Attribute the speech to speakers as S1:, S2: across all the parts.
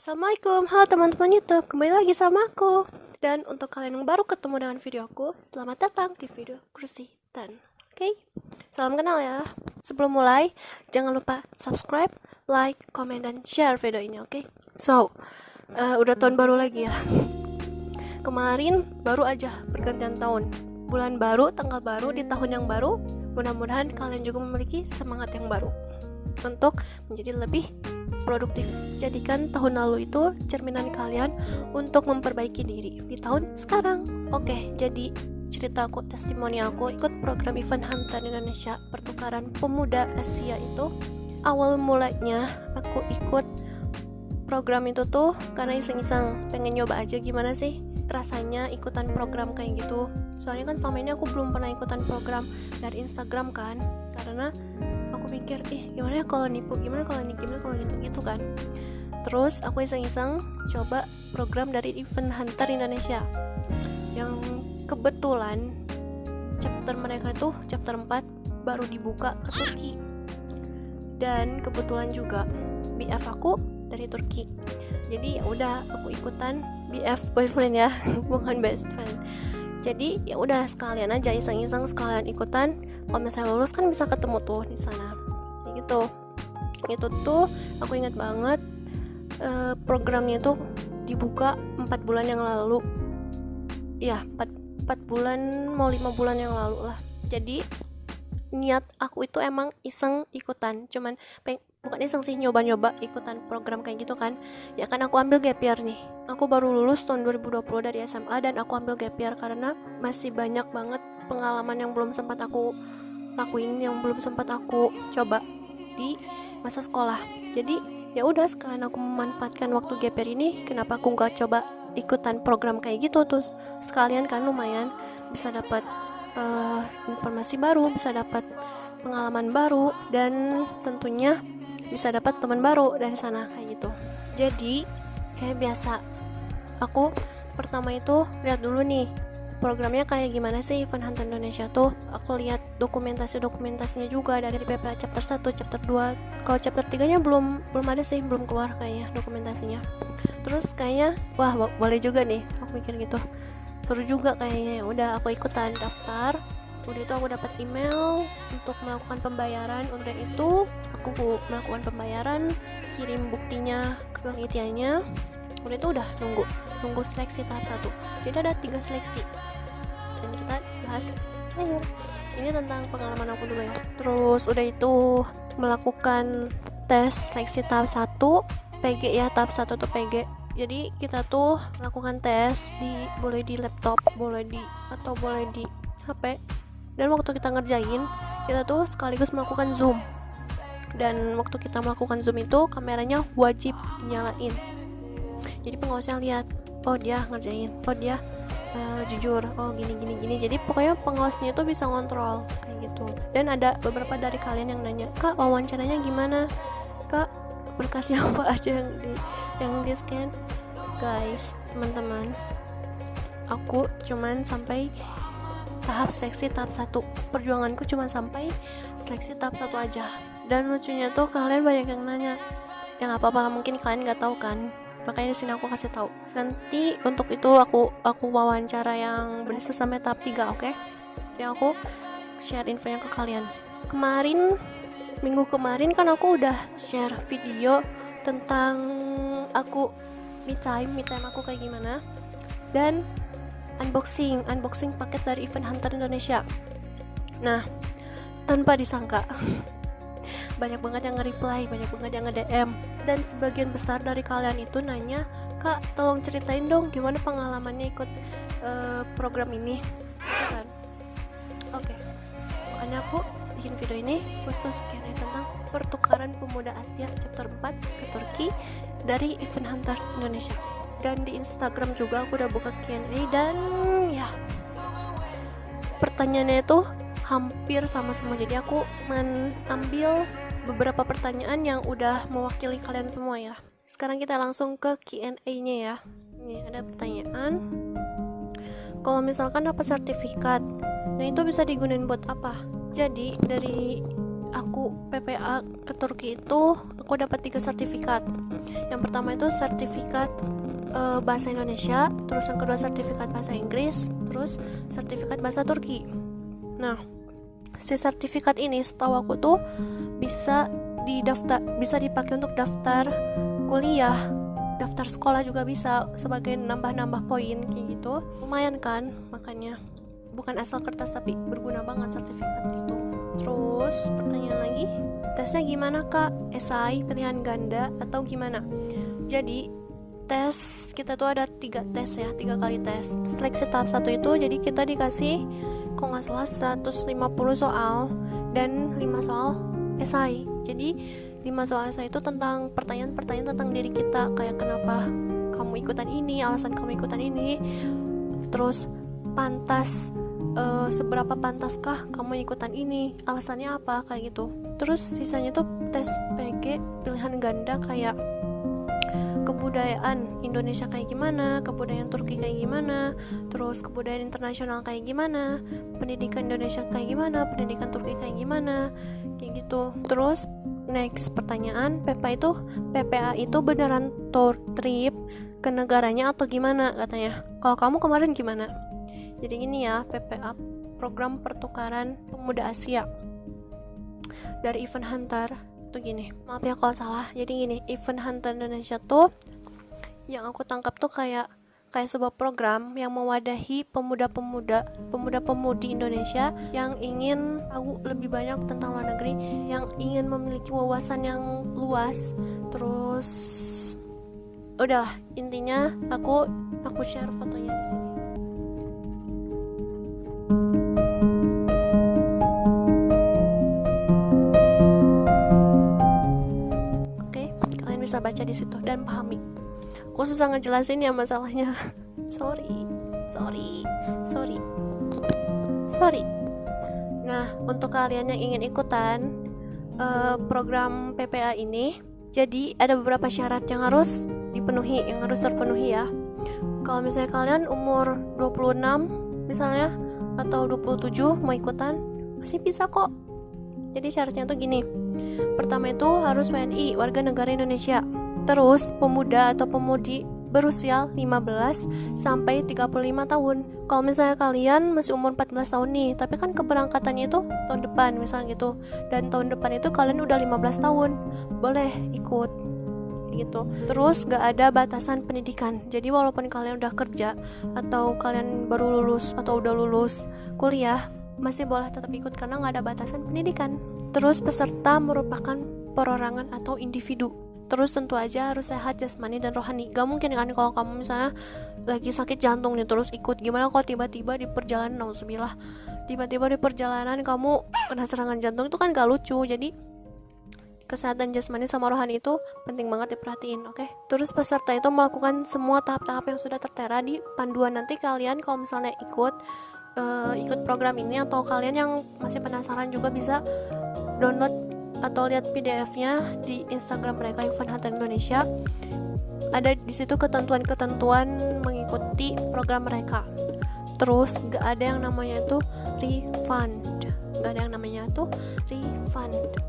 S1: Assalamualaikum, halo teman-teman YouTube, kembali lagi sama aku. Dan untuk kalian yang baru ketemu dengan video aku, selamat datang di video Kursi Tan. Oke, salam kenal ya. Sebelum mulai, jangan lupa subscribe, like, komen, dan share video ini, oke? So, udah tahun baru lagi ya. Kemarin baru aja pergantian tahun, bulan baru, tanggal baru di tahun yang baru. Mudah-mudahan kalian juga memiliki semangat yang baru untuk menjadi lebih produktif. Jadikan tahun lalu itu cerminan kalian untuk memperbaiki diri di tahun sekarang. Oke, jadi cerita aku, testimoni aku ikut program Event Hunter Indonesia, pertukaran pemuda Asia itu. Awal mulanya aku ikut program itu tuh karena iseng-iseng pengen nyoba aja gimana sih rasanya ikutan program kayak gitu. Soalnya kan selama ini aku belum pernah ikutan program dari Instagram kan, karena aku pikir gimana ya kalau nipu, gimana kalau gitu kan. Terus aku iseng-iseng coba program dari Event Hunter Indonesia yang kebetulan chapter mereka tuh chapter 4 baru dibuka ke Turki, dan kebetulan juga BF aku dari Turki. Jadi ya udah aku ikutan, BF boyfriend ya bukan best friend. Jadi ya udah sekalian aja iseng-iseng sekalian ikutan. Kalau misalnya lulus kan bisa ketemu tuh di sana. Kayak gitu. Itu tuh aku ingat banget, programnya tuh dibuka 4 bulan yang lalu. Ya, 4 bulan mau 5 bulan yang lalu lah. Jadi niat aku itu emang iseng ikutan, cuman bukan iseng sih, nyoba-nyoba ikutan program kayak gitu kan. Ya kan aku ambil gap year nih. Aku baru lulus tahun 2020 dari SMA dan aku ambil gap year karena masih banyak banget pengalaman yang belum sempat aku lakuin, yang belum sempat aku coba di masa sekolah. Jadi ya udah sekalian aku memanfaatkan waktu gap year ini, kenapa aku nggak coba ikutan program kayak gitu. Terus sekalian kan lumayan bisa dapat informasi baru, bisa dapat pengalaman baru, dan tentunya bisa dapat teman baru dari sana kayak gitu. Jadi kayak biasa, aku pertama itu lihat dulu nih programnya kayak gimana sih Event Hunter Indonesia tuh. Aku lihat dokumentasinya juga dari PPA chapter 1, chapter 2. Kalau chapter 3-nya belum ada sih, belum keluar kayaknya dokumentasinya. Terus kayaknya wah boleh juga nih, aku mikir gitu. Seru juga kayaknya. Ya udah aku ikutan daftar. Udah itu aku dapat email untuk melakukan pembayaran. Udah itu aku melakukan pembayaran, kirim buktinya ke penelitiannya. Udah itu udah nunggu seleksi tahap 1. Jadi ada 3 seleksi dan kita bahas akhir. Ini tentang pengalaman aku dulu ya. Terus udah itu melakukan tes seleksi tahap 1 PG ya, tahap 1 tuh PG. Jadi kita tuh melakukan tes boleh di laptop, boleh di HP. Dan waktu kita ngerjain, kita tuh sekaligus melakukan zoom. Dan waktu kita melakukan zoom itu kameranya wajib dinyalain. Jadi pengawasnya lihat, oh dia ngerjain, oh dia jujur, oh gini. Jadi pokoknya pengawasnya itu bisa ngontrol kayak gitu. Dan ada beberapa dari kalian yang nanya, "Kak, wawancaranya gimana? Kak, berkasnya apa aja yang di scan?" Guys, teman-teman, aku cuman sampai tahap seleksi tahap 1. Perjuanganku cuma sampai seleksi tahap 1 aja. Dan lucunya tuh kalian banyak yang nanya. Ya nggak apa-apa lah, mungkin kalian nggak tahu kan. Makanya di sini aku kasih tahu. Nanti untuk itu aku wawancara yang bisa sampai tahap 3, oke? Yang aku share infonya ke kalian. Minggu kemarin kan aku udah share video tentang aku me time aku kayak gimana, dan unboxing paket dari Event Hunter Indonesia. Nah, tanpa disangka banyak banget yang nge-reply, banyak banget yang nge-DM, dan sebagian besar dari kalian itu nanya, "Kak, tolong ceritain dong gimana pengalamannya ikut program ini." Kan? Oke. Makanya aku bikin video ini khusus Q&A tentang pertukaran pemuda Asia chapter 4 ke Turki dari Event Hunter Indonesia. Dan di Instagram juga aku udah buka Q&A, dan ya pertanyaannya itu hampir sama semua. Jadi aku mengambil beberapa pertanyaan yang udah mewakili kalian semua ya. Sekarang kita langsung ke Q&A-nya ya. Ini ada pertanyaan, kalau misalkan dapat sertifikat, nah itu bisa digunain buat apa? Jadi dari aku PPA ke Turki itu, aku aku dapat 3 sertifikat. Yang pertama itu sertifikat bahasa Indonesia, terus yang kedua sertifikat bahasa Inggris, terus sertifikat bahasa Turki. Nah, si sertifikat ini setahu aku tuh bisa dipakai untuk daftar kuliah, daftar sekolah juga bisa sebagai nambah-nambah poin kayak gitu. Lumayan kan, makanya bukan asal kertas tapi berguna banget sertifikat itu. Terus pertanyaan lagi, tesnya gimana kak? Esai, pilihan ganda atau gimana? Jadi tes kita tuh ada 3 tes ya, 3 kali tes. Seleksi tahap 1 itu jadi kita dikasih kalau nggak salah 150 soal dan 5 soal esai. Jadi 5 soal esai itu tentang pertanyaan-pertanyaan tentang diri kita, kayak kenapa kamu ikutan ini, alasan kamu ikutan ini, terus seberapa pantaskah kamu ikutan ini, alasannya apa, kayak gitu. Terus sisanya tuh tes PG pilihan ganda kayak kebudayaan Indonesia kayak gimana, kebudayaan Turki kayak gimana, terus kebudayaan internasional kayak gimana, pendidikan Indonesia kayak gimana, pendidikan Turki kayak gimana, kayak gitu. Terus next pertanyaan, PPA itu beneran tour trip ke negaranya atau gimana katanya. Kalau kamu kemarin gimana? Jadi gini ya, PPA program pertukaran pemuda Asia dari Event Hunter. Tuh gini, maaf ya kalau salah. Jadi gini, Event Hunter Indonesia tuh yang aku tangkap tuh kayak sebuah program yang mewadahi pemuda-pemudi Indonesia yang ingin tahu lebih banyak tentang luar negeri, yang ingin memiliki wawasan yang luas. Terus udah, intinya aku share fotonya di sini. Bisa baca di situ dan pahami. Aku susah ngejelasin ya masalahnya. Sorry. Nah, untuk kalian yang ingin ikutan program PPA ini, jadi ada beberapa syarat yang harus terpenuhi ya. Kalau misalnya kalian umur 26 misalnya atau 27 mau ikutan, masih bisa kok. Jadi syaratnya tuh gini. Pertama itu harus WNI, warga negara Indonesia. Terus pemuda atau pemudi berusia 15 sampai 35 tahun. Kalau misalnya kalian masih umur 14 tahun nih, tapi kan keberangkatannya itu tahun depan misalnya gitu. Dan tahun depan itu kalian udah 15 tahun, boleh ikut gitu. Terus gak ada batasan pendidikan. Jadi walaupun kalian udah kerja atau kalian baru lulus atau udah lulus kuliah, masih boleh tetap ikut karena gak ada batasan pendidikan. Terus peserta merupakan perorangan atau individu. Terus tentu aja harus sehat jasmani dan rohani. Gak mungkin kan kalau kamu misalnya lagi sakit jantung nih terus ikut. Gimana kalau tiba-tiba di perjalanan, nauzubillah, tiba-tiba di perjalanan kamu kena serangan jantung, itu kan gak lucu. Jadi kesehatan jasmani sama rohani itu penting banget diperhatiin, oke? Terus peserta itu melakukan semua tahap-tahap yang sudah tertera di panduan. Nanti kalian kalau misalnya ikut program ini, atau kalian yang masih penasaran juga bisa download atau lihat PDF-nya di Instagram mereka, Event Hunter Indonesia. Ada di situ ketentuan-ketentuan mengikuti program mereka. Terus gak ada yang namanya itu refund.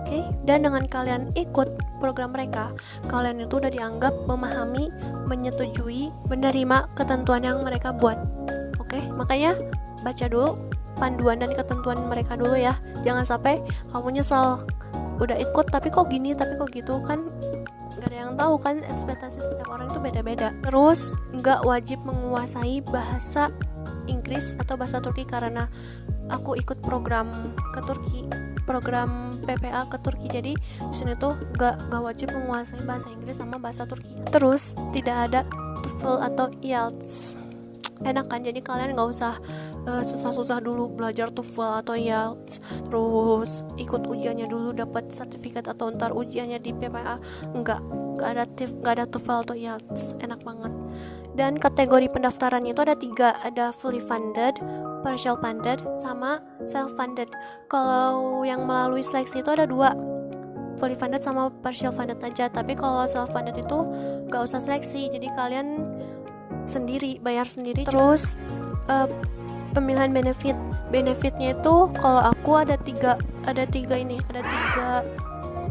S1: Oke? Dan dengan kalian ikut program mereka, kalian itu udah dianggap memahami, menyetujui, menerima ketentuan yang mereka buat. Oke? Makanya baca dulu panduan dan ketentuan mereka dulu ya. Jangan sampai kamu nyesal udah ikut tapi kok gini, tapi kok gitu, kan gak ada yang tahu kan, ekspektasi setiap orang itu beda-beda. Terus gak wajib menguasai bahasa Inggris atau bahasa Turki, karena aku ikut program ke Turki, program PPA ke Turki, jadi di sini tuh gak wajib menguasai bahasa Inggris sama bahasa Turki. Terus tidak ada TOEFL atau IELTS. Enak kan, jadi kalian gak usah susah-susah dulu belajar TOEFL atau IELTS, terus ikut ujiannya dulu dapat sertifikat atau ntar ujiannya di PPA. Enggak ada TOEFL atau IELTS, enak banget. Dan kategori pendaftarannya itu ada 3, ada fully funded, partial funded, sama self funded. Kalau yang melalui seleksi itu ada 2, fully funded sama partial funded aja. Tapi kalau self funded itu gak usah seleksi, jadi kalian sendiri, bayar sendiri. Terus pemilihan benefitnya itu kalau aku ada tiga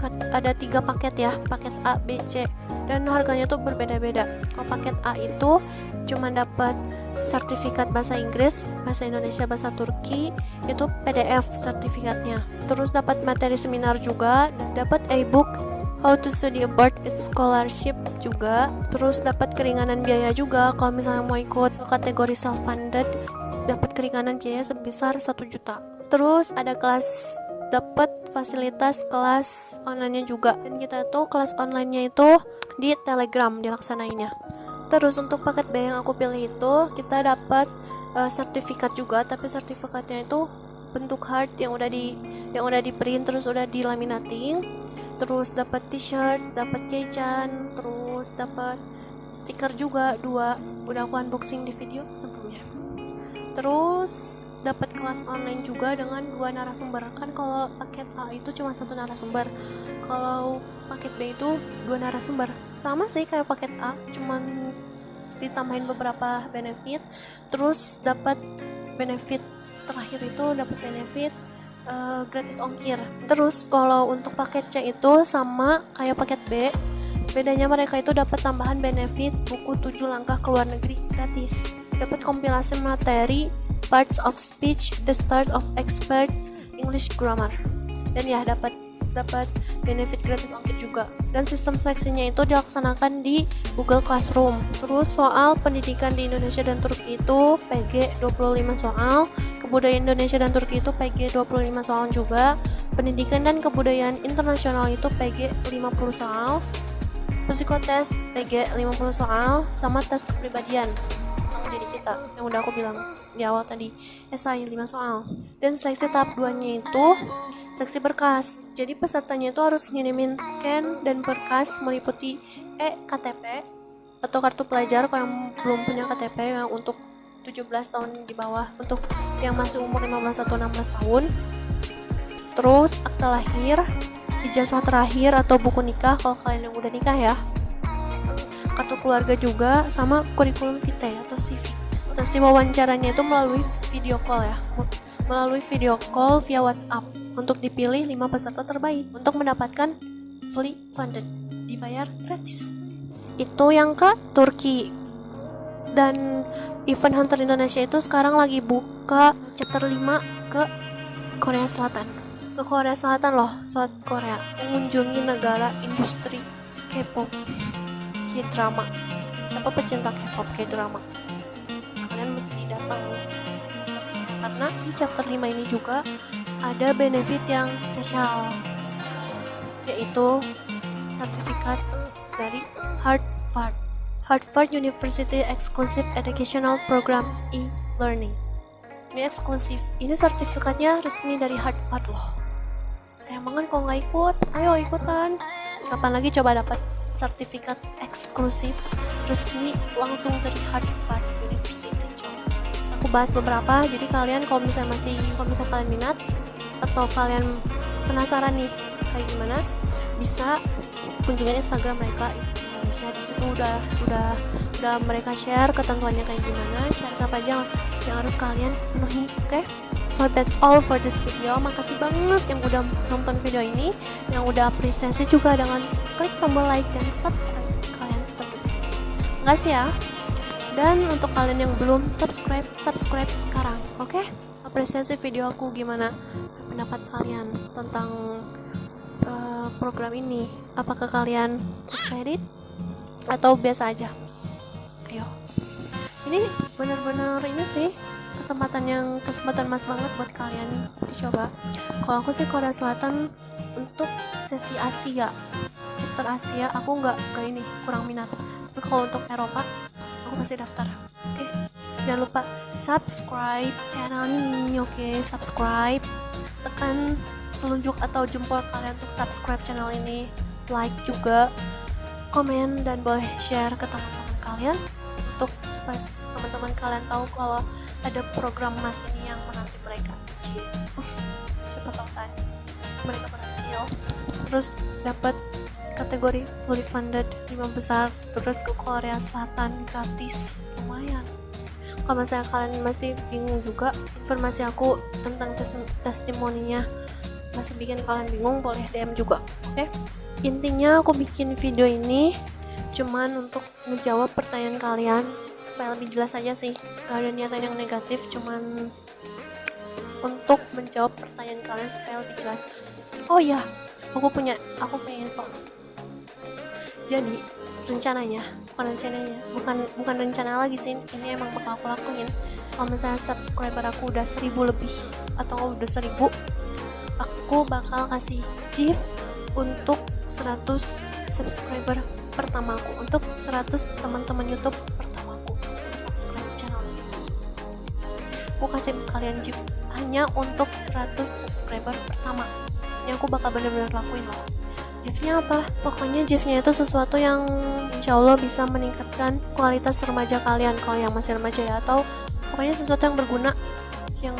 S1: ada 3 paket ya, paket A, B, C, dan harganya tuh berbeda-beda. Kalau paket A itu cuma dapat sertifikat bahasa Inggris, bahasa Indonesia, bahasa Turki, itu PDF sertifikatnya. Terus dapat materi seminar juga, dapat e-book How to Study Abroad with Scholarship juga. Terus dapat keringanan biaya juga. Kalau misalnya mau ikut kategori self-funded, dapat keringanan biaya sebesar 1 juta. Terus ada kelas, dapat fasilitas kelas online-nya juga. Dan kita tuh kelas online-nya itu di Telegram dilaksanainnya. Terus untuk paket B yang aku pilih itu kita dapat sertifikat juga, tapi sertifikatnya itu bentuk hard yang udah di print, terus udah dilaminating. Terus dapat t-shirt, dapat keychain, terus dapat stiker juga 2, udah aku unboxing di video sebelumnya. Terus dapat kelas online juga dengan 2 narasumber. Kan kalau paket A itu cuma 1 narasumber, kalau paket B itu 2 narasumber. Sama sih kayak paket A, cuman ditambahin beberapa benefit. Terus dapat benefit terakhir itu dapat benefit gratis ongkir. Terus kalau untuk paket C itu sama kayak paket B, bedanya mereka itu dapat tambahan benefit buku 7 langkah ke luar negeri gratis, dapat kompilasi materi Parts of Speech, The Start of Experts English Grammar, dan ya dapat benefit gratis ongkir juga. Dan sistem seleksinya itu dilaksanakan di Google Classroom. Terus soal pendidikan di Indonesia dan Turki itu PG 25 soal, kebudayaan Indonesia dan Turki itu PG 25 soal juga, pendidikan dan kebudayaan internasional itu PG 50 soal, psikotes PG 50 soal, sama tes kepribadian tentang diri kita yang udah aku bilang di awal tadi, esai 5 soal. Dan seleksi tahap 2-nya itu seleksi berkas. Jadi pesertanya itu harus ngirimin scan dan berkas meliputi KTP atau kartu pelajar kalau yang belum punya KTP, yang untuk 17 tahun di bawah, untuk yang masih umur 15 atau 16 tahun. Terus akta lahir, ijazah terakhir atau buku nikah kalau kalian yang udah nikah ya. Kartu keluarga juga, sama kurikulum vitae atau CV. Sesi wawancaranya itu melalui video call ya. Melalui video call via WhatsApp. Untuk dipilih 5 peserta terbaik untuk mendapatkan fully funded, dibayar gratis. Itu yang ke Turki. Dan Event Hunter Indonesia itu sekarang lagi buka chapter 5 ke Korea Selatan. Ke Korea Selatan loh, South Korea, mengunjungi negara industri K-pop, K-drama. Siapa pecinta K-pop, K-drama, kalian mesti datang, karena di chapter 5 ini juga ada benefit yang spesial, yaitu sertifikat dari Harvard University Exclusive Educational Program e-learning. Ini eksklusif, ini sertifikatnya resmi dari Harvard loh. Sayang banget kalau nggak ikut, ayo ikutan. Kapan lagi coba dapat sertifikat eksklusif resmi langsung dari Harvard University. Aku bahas beberapa, jadi kalian kalau misalnya kalian minat atau kalian penasaran nih kayak gimana, bisa kunjungin Instagram mereka Indonesia. Di situ udah mereka share ketentuannya kayak gimana, syarat apa aja yang harus kalian penuhi. Oke? So that's all for this video. Makasih banget yang udah nonton video ini, yang udah apresiasi juga dengan klik tombol like dan subscribe. Kalian tetap the best. Makasih ya. Dan untuk kalian yang belum subscribe sekarang, oke? Apresiasi video aku, gimana pendapat kalian tentang program ini? Apakah kalian excited atau biasa aja? Ayo, ini benar-benar ini sih kesempatan mas banget buat kalian dicoba. Kalau aku sih Korea Selatan untuk sesi Asia, chapter Asia aku nggak ini, kurang minat. Tapi kalau untuk Eropa aku masih daftar. Oke, jangan lupa subscribe channel ini. Oke, subscribe, tekan telunjuk atau jempol kalian untuk subscribe channel ini, like juga, komen, dan boleh share ke teman-teman kalian untuk supaya teman-teman kalian tahu kalau ada program mas ini yang menanti mereka. Siapa tahu kan mereka berhasil terus dapat kategori fully funded 5 besar, terus ke Korea Selatan gratis. Lumayan. Kalau misalnya kalian masih bingung juga, informasi aku tentang testimoninya masih bikin kalian bingung, boleh DM juga. Oke, intinya aku bikin video ini cuman untuk menjawab pertanyaan kalian supaya lebih jelas aja sih, gak ada niatan yang negatif, cuman untuk menjawab pertanyaan kalian supaya lebih jelas. Oh ya, aku punya info. Jadi rencananya bukan rencana lagi sih, ini emang bakal aku lakuin. Kalau misalnya subscriber aku udah 1000 lebih atau udah 1000, aku bakal kasih gift untuk 100 subscriber pertamaku, untuk 100 teman-teman YouTube pertamaku yang subscribe channel ini. Aku kasih kalian gift hanya untuk 100 subscriber pertama. Yang aku bakal bener-bener lakuin loh. Giftnya apa? Pokoknya giftnya itu sesuatu yang insya Allah bisa meningkatkan kualitas remaja kalian kalau yang masih remaja ya, atau pokoknya sesuatu yang berguna yang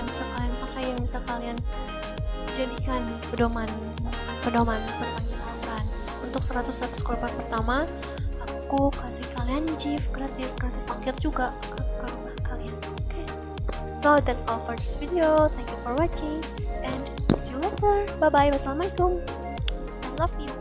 S1: bisa kalian pakai, yang bisa kalian jadikan pedoman bertanggung. Untuk 100 subscriber pertama aku kasih kalian gift gratis ongkir juga ke rumah kalian. Okay? So that's all for this video. Thank you for watching and see you later. Bye bye. Wassalamualaikum. I love you.